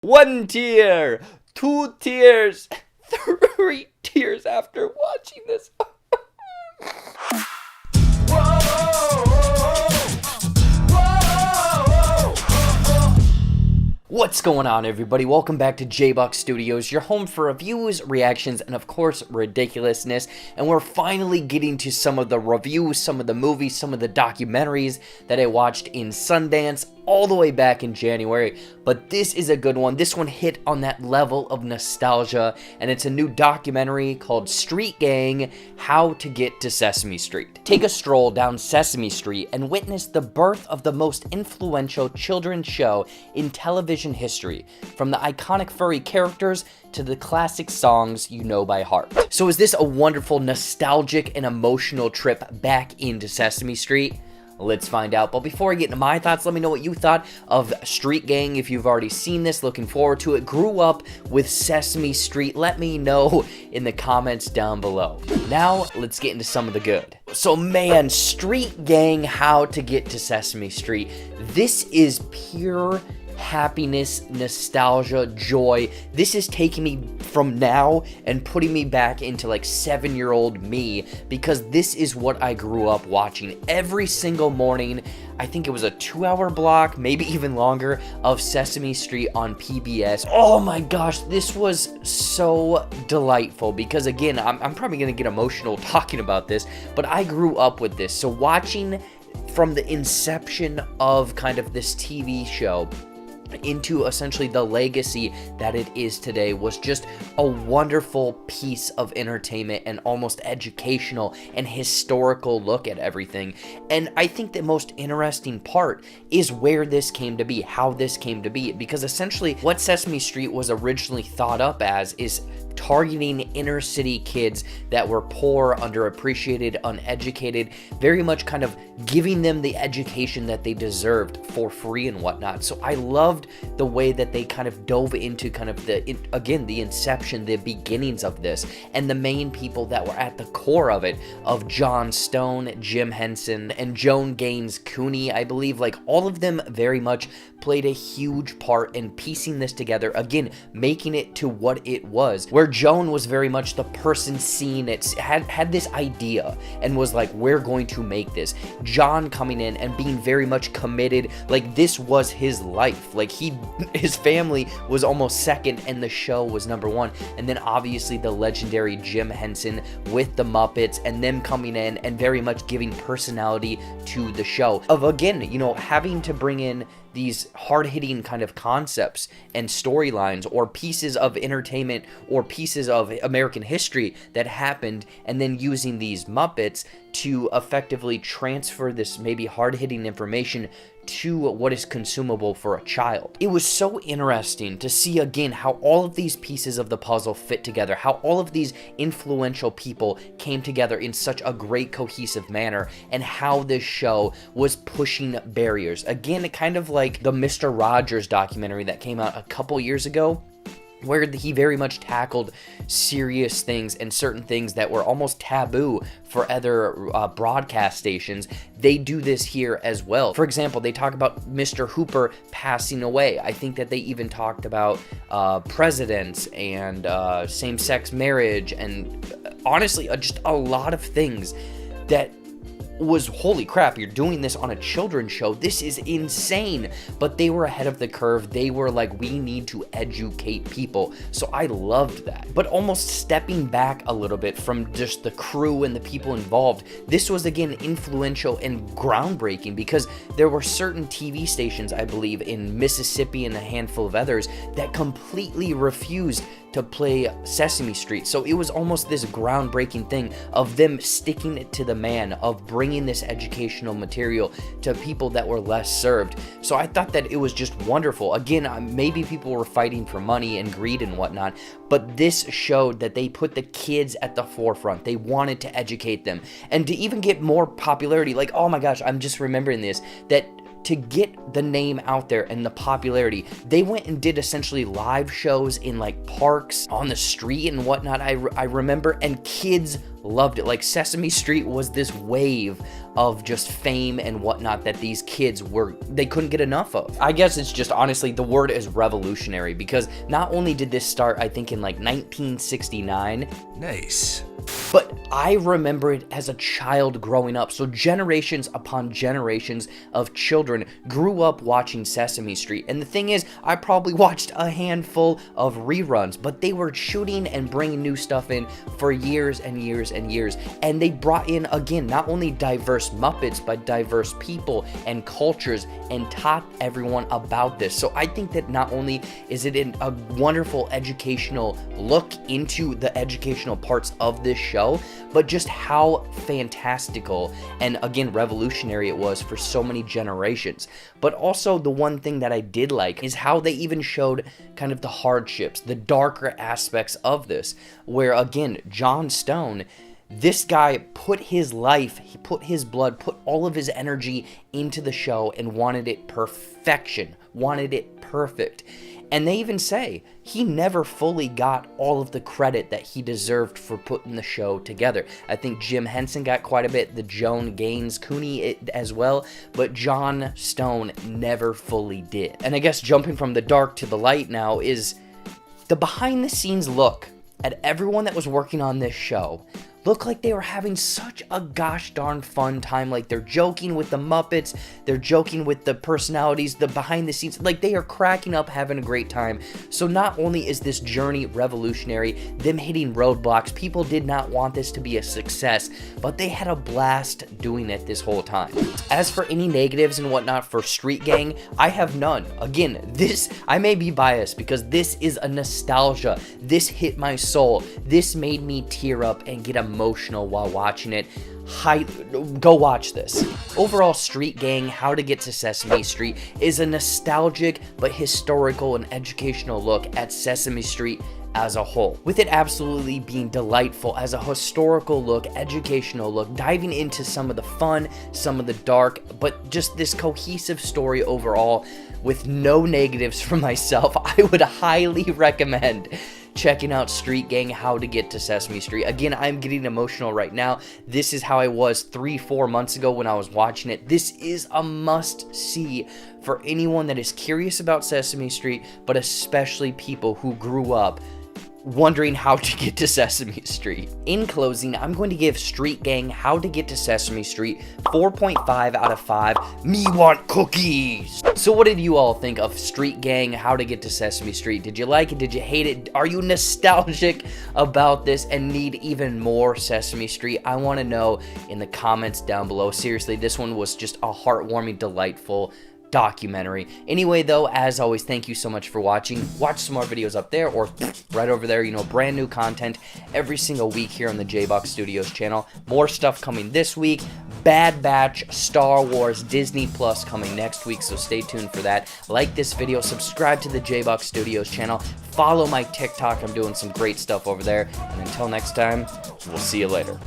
1 tear, 2 tears, 3 tears after watching this. What's going on, everybody? Welcome back to JBuck Studios, your home for reviews, reactions, and of course, ridiculousness. And we're finally getting to some of the reviews, some of the movies, some of the documentaries that I watched in Sundance all the way back in January. But this is a good one. This one hit on that level of nostalgia, and it's a new documentary called Street Gang: How to Get to Sesame Street. Take a stroll down Sesame Street and witness the birth of the most influential children's show in television history, from the iconic furry characters to the classic songs you know by heart. So is this a wonderful, nostalgic, and emotional trip back into Sesame Street? Let's find out. But before I get into my thoughts, let me know what you thought of Street Gang. If you've already seen this, looking forward to it. Grew up with Sesame Street. Let me know in the comments down below. Now, let's get into some of the good. So man, Street Gang: How to Get to Sesame Street. This is pure happiness, nostalgia, joy. This is taking me from now and putting me back into like 7-year-old me, because this is what I grew up watching every single morning. I think it was a 2-hour block, maybe even longer, of Sesame Street on PBS. Oh my gosh, this was so delightful, because again, I'm probably gonna get emotional talking about this, but I grew up with this. So watching from the inception of kind of this TV show into essentially the legacy that it is today was just a wonderful piece of entertainment and almost educational and historical look at everything. And I think the most interesting part is where this came to be, how this came to be, because essentially what Sesame Street was originally thought up as is targeting inner city kids that were poor, underappreciated, uneducated, very much kind of giving them the education that they deserved for free and whatnot. So I loved the way that they kind of dove into kind of the inception, the beginnings of this, and the main people that were at the core of it, of John Stone, Jim Henson, and Joan Gaines Cooney, I believe. Like, all of them very much played a huge part in piecing this together, again, making it to what it was, where Joan was very much the person seeing it, had this idea and was like, we're going to make this. John coming in and being very much committed, like this was his life, like his family was almost second and the show was number one. And then obviously the legendary Jim Henson with the Muppets, and them coming in and very much giving personality to the show, of again, you know, having to bring in these hard-hitting kind of concepts and storylines, or pieces of entertainment, or pieces of American history that happened, and then using these Muppets to effectively transfer this maybe hard-hitting information to what is consumable for a child. It was so interesting to see again how all of these pieces of the puzzle fit together, how all of these influential people came together in such a great cohesive manner, and how this show was pushing barriers. Again, kind of like the Mr. Rogers documentary that came out a couple years ago, where he very much tackled serious things and certain things that were almost taboo for other broadcast stations. They do this here as well. For example, they talk about Mr. Hooper passing away. I think that they even talked about presidents and same-sex marriage, and honestly, just a lot of things that was, holy crap, you're doing this on a children's show, this is insane. But they were ahead of the curve. They were like, we need to educate people. So I loved that. But almost stepping back a little bit from just the crew and the people involved, this was again influential and groundbreaking, because there were certain TV stations, I believe in Mississippi and a handful of others, that completely refused to play Sesame Street. So it was almost this groundbreaking thing of them sticking it to the man, of bringing this educational material to people that were less served. So I thought that it was just wonderful. Again, maybe people were fighting for money and greed and whatnot, but this showed that they put the kids at the forefront. They wanted to educate them, and to even get more popularity. Like, oh my gosh, I'm just remembering this, that to get the name out there and the popularity, they went and did essentially live shows in like parks, on the street and whatnot, I remember, and kids loved it. Like, Sesame Street was this wave of just fame and whatnot that these kids they couldn't get enough of. I guess it's just, honestly, the word is revolutionary, because not only did this start, I think, in like 1969. Nice. But I remember it as a child growing up. So generations upon generations of children grew up watching Sesame Street. And the thing is, I probably watched a handful of reruns, but they were shooting and bringing new stuff in for years and years and years. And they brought in, again, not only diverse Muppets, but diverse people and cultures, and taught everyone about this. So I think that not only is it a wonderful educational look into the educational parts of this show, but just how fantastical and, again, revolutionary it was for so many generations. But also, the one thing that I did like is how they even showed kind of the hardships, the darker aspects of this, where, again, Jon Stone, this guy put his life, he put his blood, put all of his energy into the show and wanted it perfection, wanted it perfect. And they even say he never fully got all of the credit that he deserved for putting the show together. I think Jim Henson got quite a bit, the Joan Gaines Cooney as well, but Jon Stone never fully did. And I guess jumping from the dark to the light now is the behind the scenes look at everyone that was working on this show. Look like they were having such a gosh darn fun time. Like, they're joking with the Muppets, they're joking with the personalities, the behind the scenes, like they are cracking up, having a great time. So not only is this journey revolutionary, them hitting roadblocks, people did not want this to be a success, but they had a blast doing it this whole time. As for any negatives and whatnot for Street Gang, I have none. Again, I may be biased because this is a nostalgia. This hit my soul. This made me tear up and get emotional while watching it. Go watch this. Overall, Street Gang, How to Get to Sesame Street is a nostalgic but historical and educational look at Sesame Street as a whole, with it absolutely being delightful as a historical look, educational look, diving into some of the fun, some of the dark, but just this cohesive story overall with no negatives for myself. I would highly recommend checking out Street Gang, How to Get to Sesame Street. Again, I'm getting emotional right now. This is how I was 3-4 months ago when I was watching it. This is a must-see for anyone that is curious about Sesame Street, but especially people who grew up wondering how to get to Sesame Street. In closing, I'm going to give Street Gang, How to Get to Sesame Street 4.5 out of 5. Me want cookies! So what did you all think of Street Gang, How to Get to Sesame Street? Did you like it? Did you hate it? Are you nostalgic about this and need even more Sesame Street? I want to know in the comments down below. Seriously, this one was just a heartwarming, delightful documentary. Anyway, though, as always, thank you so much for watching. Watch some more videos up there or right over there. You know, brand new content every single week here on the JBuck Studios channel. More stuff coming this week. Bad Batch, Star Wars, Disney Plus coming next week, so stay tuned for that. Like this video, subscribe to the JBuck Studios channel, follow my TikTok. I'm doing some great stuff over there. And until next time, we'll see you later.